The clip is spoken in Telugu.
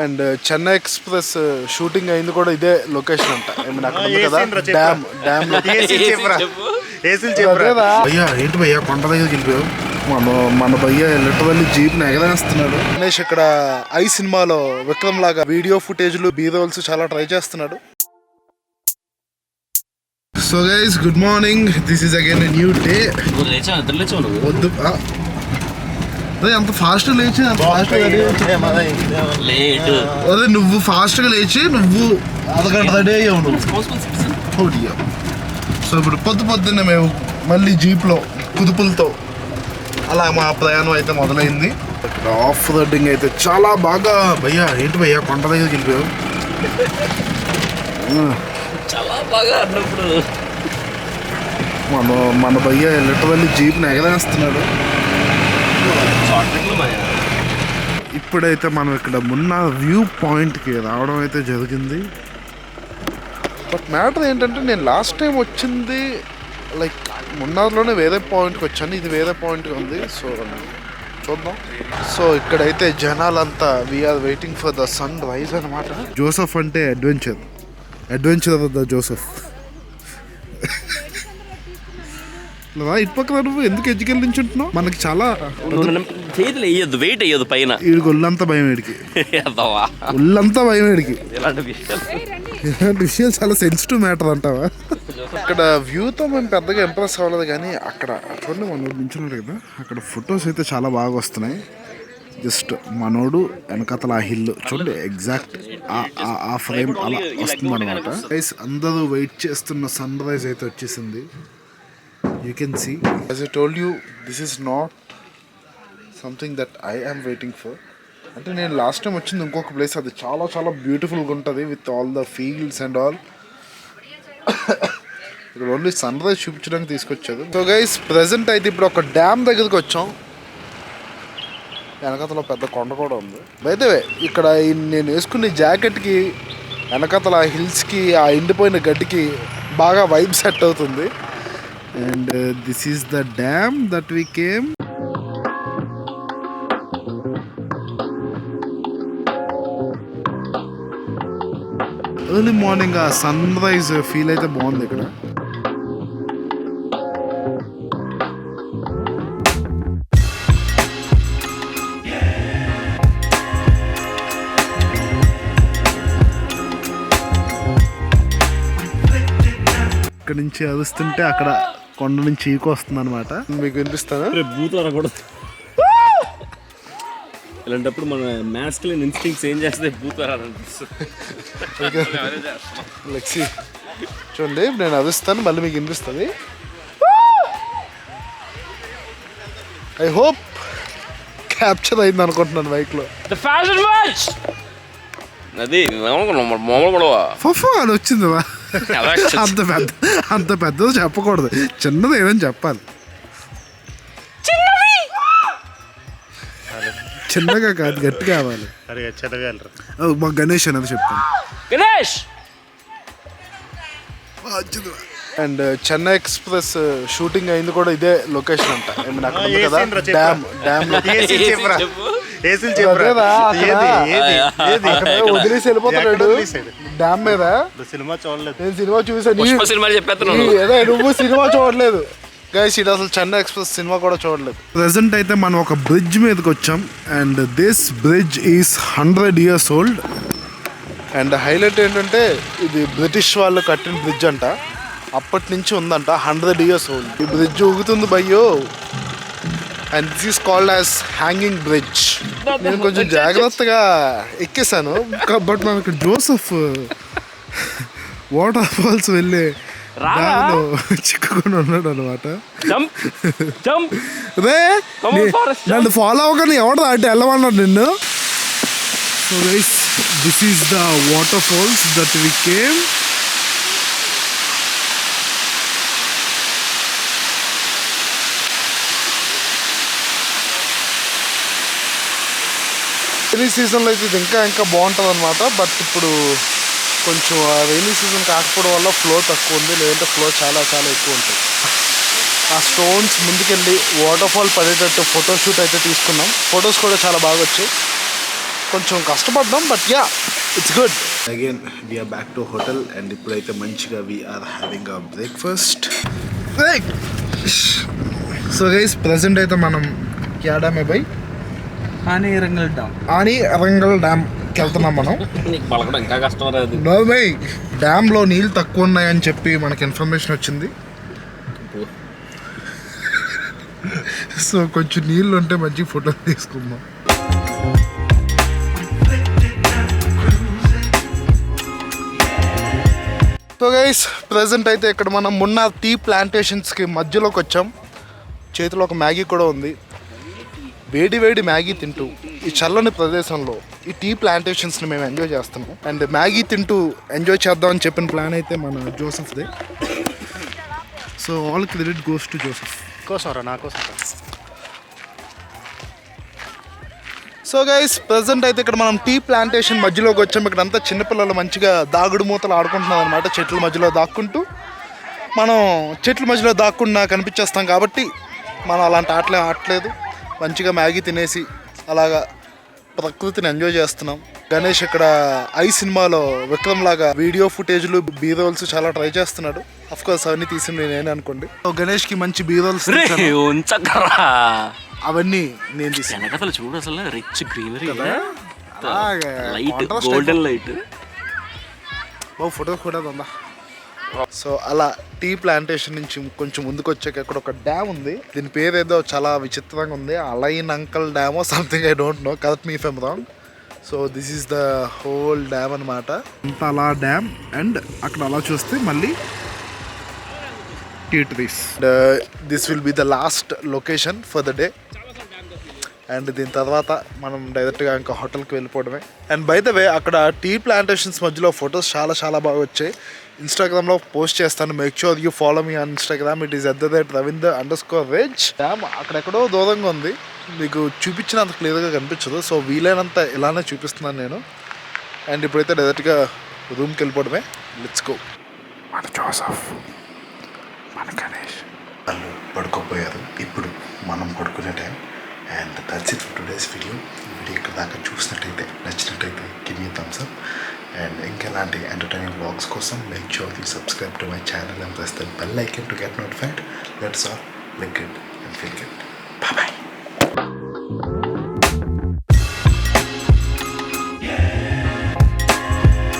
అండ్ చెన్నై ఎక్స్ప్రెస్ షూటింగ్ అయింది కూడా ఇదే లొకేషన్ అంట. భయ్యా ఏంటి భయ్యా కొండ దగ్గరికి వెళ్ళిపోయావు? మన భయ్యా లిటరల్లీ జీప్ ని ఎగరేస్తున్నాడు. గణేష్ ఇక్కడ ఐ సినిమాలో విక్రమ్ లాగా వీడియో ఫుటేజ్లు బీ రోల్స్ చాలా ట్రై చేస్తున్నాడు. So guys good morning, this is again a new day. వద్దు అంత ఫాస్ట్ లేచి అదే నువ్వు ఫాస్ట్ గా లేచి నువ్వు అరగంట రెడీ అయ్యావు నువ్వు. సో ఇప్పుడు పొద్దున్నే మేము మళ్ళీ జీప్లో కుదుపులతో అలా మా ప్రయాణం అయితే మొదలైంది. ఇక్కడ ఆఫ్ రోడింగ్ అయితే చాలా బాగా. భయ్యా ఏంటి భయ్యా కొండ దగ్గరికి వెళ్ళిపోయావు? చాలా బాగా అన్నప్పుడు మన భయ్యా లిటరల్లీ జీప్ని ఎగరేస్తున్నాడు. ఇప్పుడైతే మనం ఇక్కడ మున్న వ్యూ పాయింట్కి రావడం అయితే జరిగింది. బట్ మ్యాటర్ ఏంటంటే నేను లాస్ట్ టైం వచ్చింది లైక్ మున్నార్లోనే వేరే పాయింట్కి వచ్చాను, ఇది వేరే పాయింట్కి ఉంది. సో చూద్దాం. సో ఇక్కడైతే జనాలంతా we're waiting for the sunrise అనమాట. జోసెఫ్ అంటే అడ్వెంచర్ ద జోసెఫ్. ఇటు పక్కన నువ్వు ఎందుకు ఎడ్యుకేషన్ నుంచి ఉంటున్నావు? మనకి చాలా చేతులు వేయద్దు, వెయిట్ వేయద్దు పైన. వీడికి ఒళ్ళంతా భయం, వీడికి ఒళ్ళంతా భయం. వీడికి ఇలాంటి విషయాలు చాలా సెన్సిటివ్ మ్యాటర్ అంటావా? ఇక్కడ వ్యూతో మేము పెద్దగా ఇంప్రెస్ అవ్వలేదు, కానీ అక్కడ చూడండి మనోడు నించున్నాడు కదా, అక్కడ ఫొటోస్ అయితే చాలా బాగా వస్తున్నాయి. జస్ట్ మనోడు వెనకతల ఆ హిల్ చూడండి, ఎగ్జాక్ట్ ఆ ఫ్రేమ్ అలా వస్తుంది అనమాట. గైస్ అందరూ వెయిట్ చేస్తున్న సన్ రైజ్ అయితే వచ్చేసింది. You can see, as I told you, this is not something that I am waiting for. అంటే నేను లాస్ట్ టైం వచ్చింది ఇంకొక ప్లేస్, అది చాలా చాలా బ్యూటిఫుల్గా ఉంటుంది with all the fields and all. ఇక్కడ ఓన్లీ సన్ రైజ్ చూపించడానికి తీసుకొచ్చారు. సో గైస్ ప్రెజెంట్ అయితే ఇప్పుడు ఒక డ్యామ్ దగ్గరికి వచ్చాం. వెనకతలో పెద్ద కొండ కూడా ఉంది. అయితే ఇక్కడ నేను వేసుకునే జాకెట్కి వెనకతల హిల్స్కి ఆ ఎండిపోయిన గడ్డికి బాగా వైబ్ సెట్ అవుతుంది. And this is the dam that we came. Early morning sunrise feel అయితే బాగుంది ఇక్కడ. ఇక్కడ నుంచి అరుస్తుంటే అక్కడ కొండ నుంచి చీకు వస్తుంది అనమాట. మీకు వినిపిస్తాను. ఇలాంటప్పుడు మన మ్యాస్కులైన్ ఇన్స్టింక్ట్స్ ఏం చేస్తే లెక్సీ చూడండి, నేను అరుస్తాను మళ్ళీ మీకు వినిపిస్తుంది. ఐ హోప్ క్యాప్చర్ అయింది అనుకుంటున్నాను బైక్లో. అది అని వచ్చింది. అంత పెద్దది చెప్పకూడదు, చిన్నది ఏదని చెప్పాలి. చిన్నగా కాదు, గట్టి కావాలి. మా గణేష్ అనేది చెప్తాను. అండ్ చెన్నై ఎక్స్ప్రెస్ షూటింగ్ అయింది కూడా ఇదే లొకేషన్ అంట. వదిలేసి వెళ్ళిపోతాడు డ్యామ్ మీద. నేను సినిమా చూసాను, నువ్వు సినిమా చూడలేదు గైస్. ఇది అసలు చెన్నై ఎక్స్ప్రెస్ సినిమా కూడా చూడలేదు. ప్రెసెంట్ అయితే మనం ఒక బ్రిడ్జ్ మీదకి వచ్చాం. And this bridge is 100 years old. And highlight ఏంటంటే ఇది బ్రిటిష్ వాళ్ళు కట్టిన బ్రిడ్జ్ అంట, అప్పటి నుంచి ఉందంట. 100 years old ఈ బ్రిడ్జ్ ఊగుతుంది భయ్యో. And this is called as hanging bridge. నేను కొంచెం జాగ్రత్తగా ఎక్కేసాను, బట్ మనం ఇక్కడ జోసెఫ్ వాటర్ ఫాల్స్ వెళ్ళే దారిలో చిక్కుకొని ఉన్నాడు అనమాట. నన్ను ఫాలో అవ్వగానే ఎవడో అంటే వెళ్ళమన్నాడు నిన్ను. So guys this is the waterfalls that we came. Rainy సీజన్లో అయితే ఇది ఇంకా బాగుంటుంది అనమాట. బట్ ఇప్పుడు కొంచెం రైనీ సీజన్ కాకపోవడం వల్ల ఫ్లో తక్కువ ఉంది, లేదంటే ఫ్లో చాలా చాలా ఎక్కువ ఉంటుంది. ఆ స్టోన్స్ ముందుకెళ్ళి వాటర్ ఫాల్ పడేటట్టు ఫోటోషూట్ అయితే తీసుకున్నాం. ఫొటోస్ కూడా చాలా బాగా వచ్చాయి. కొంచెం కష్టపడ్డాం, but ya it's good. Again we're back to hotel and ఇప్పుడైతే మంచిగా we're having a breakfast. So guys present అయితే మనం క్యా డ్యామ్ బై ఆని అరంగల్ డ్యామ్కి వెళ్తున్నాం మనం. ఇంకా కష్టం రాదు. నో బై, డ్యామ్లో నీళ్ళు తక్కువ ఉన్నాయని చెప్పి మనకి ఇన్ఫర్మేషన్ వచ్చింది. సో కొంచెం నీళ్ళు ఉంటే మంచి ఫోటోలు తీసుకుందాం. సో గైస్ ప్రజెంట్ అయితే ఇక్కడ మనం మున్నార్ టీ ప్లాంటేషన్స్కి మధ్యలోకి వచ్చాం. చేతిలో ఒక మ్యాగీ కూడా ఉంది. వేడి వేడి మ్యాగీ తింటూ ఈ చల్లని ప్రదేశంలో ఈ టీ ప్లాంటేషన్స్ని మేము ఎంజాయ్ చేస్తున్నాం. అండ్ మ్యాగీ తింటూ ఎంజాయ్ చేద్దామని చెప్పిన ప్లాన్ అయితే మన జోసెఫ్దే. So all credit goes to Joseph. నా కోసం. సో గైస్ ప్రజెంట్ అయితే ఇక్కడ మనం టీ ప్లాంటేషన్ మధ్యలోకి వచ్చాం. ఇక్కడ అంతా చిన్నపిల్లలు మంచిగా దాగుడు మూతలు ఆడుకుంటున్నాం అనమాట. చెట్ల మధ్యలో దాక్కుంటూ మనం చెట్ల మధ్యలో దాక్కుండా కనిపించేస్తాం కాబట్టి మనం అలాంటి ఆటలే ఆడలేదు. మంచిగా మ్యాగీ తినేసి అలాగా ప్రకృతిని ఎంజాయ్ చేస్తున్నాం. గణేష్ ఇక్కడ ఐ సినిమాలో విక్రమ్ లాగా వీడియో ఫుటేజ్లు బీరోల్స్ చాలా ట్రై చేస్తున్నాడు. అఫ్ కోర్స్ అవన్నీ తీసింది నేనే అనుకోండి. గణేష్ కి మంచి బీరోల్స్ అవన్నీ నేను తీసాను. చూడు అసలు rich greenery, golden light, photo కూడా ఉందా. సో అలా టీ ప్లాంటేషన్ నుంచి కొంచెం ముందుకు వచ్చాక ఇక్కడ ఒక డ్యామ్ ఉంది. దీని పేరు ఏదో చాలా విచిత్రంగా ఉంది. Align uncle dam something, I don't know, correct me if I'm wrong. So this is the whole dam అనమాట. అంత అలా డ్యామ్ అండ్ అక్కడ అలా చూస్తే మళ్ళీ tea trees. This will be the last location for the day. And దీని తర్వాత మనం డైరెక్ట్గా ఇంకా హోటల్కి వెళ్ళిపోవడమే. అండ్ బై ద వే అక్కడ టీ ప్లాంటేషన్స్ మధ్యలో ఫొటోస్ చాలా చాలా బాగా వచ్చాయి. ఇన్స్టాగ్రామ్లో పోస్ట్ చేస్తాను. Make sure you follow me on Instagram. It is @Ravinder_Veg. Dam అక్కడెక్కడో దూరంగా ఉంది, మీకు చూపించినంత క్లియర్గా కనిపించదు. సో వీలైనంత ఇలానే చూపిస్తున్నాను నేను. అండ్ ఇప్పుడైతే డైరెక్ట్గా రూమ్కి వెళ్ళిపోవడమే. Let's go. మన జోసెఫ్, మన గణేష్ వాళ్ళు పడుకోపోయారు. ఇప్పుడు మనం పడుకునే time. And that's it for today's video. ఇక్కడ దాకా చూసినట్టయితే నచ్చినట్టయితే give me thumbs up. And ఇంకెలాంటి ఎంటర్టైనింగ్ వ్లాగ్స్ కోసం make sure you subscribe to my channel and press the bell icon to get notified. Let's all look good and feel good. Bye bye.